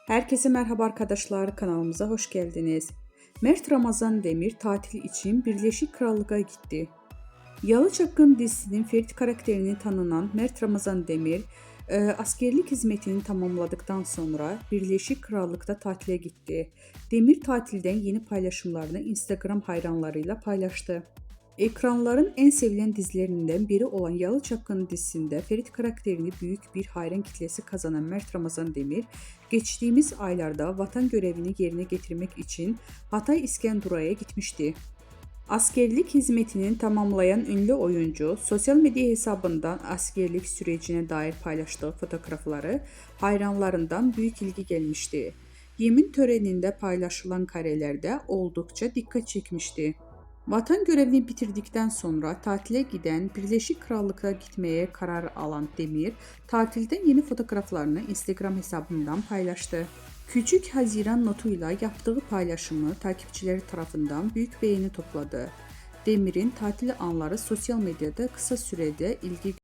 Herkese merhaba arkadaşlar, kanalımıza hoş geldiniz. Mert Ramazan Demir tatil için Birleşik Krallık'a gitti. Yalı Çapkın dizisinin Ferit karakterini tanınan Mert Ramazan Demir, askerlik hizmetini tamamladıktan sonra Birleşik Krallık'ta tatile gitti. Demir tatilden yeni paylaşımlarını Instagram hayranlarıyla paylaştı. Ekranların en sevilen dizilerinden biri olan Yalı Çapkını dizisinde Ferit karakterini büyük bir hayran kitlesi kazanan Mert Ramazan Demir, geçtiğimiz aylarda vatan görevini yerine getirmek için Hatay İskenderun'a gitmişti. Askerlik hizmetini tamamlayan ünlü oyuncu, sosyal medya hesabından askerlik sürecine dair paylaştığı fotoğrafları hayranlarından büyük ilgi gelmişti. Yemin töreninde paylaşılan kareler de oldukça dikkat çekmişti. Vatan görevini bitirdikten sonra tatile giden Birleşik Krallık'a gitmeye karar alan Demir, tatilden yeni fotoğraflarını Instagram hesabından paylaştı. Küçük Haziran notuyla yaptığı paylaşımı takipçileri tarafından büyük beğeni topladı. Demir'in tatil anları sosyal medyada kısa sürede ilgi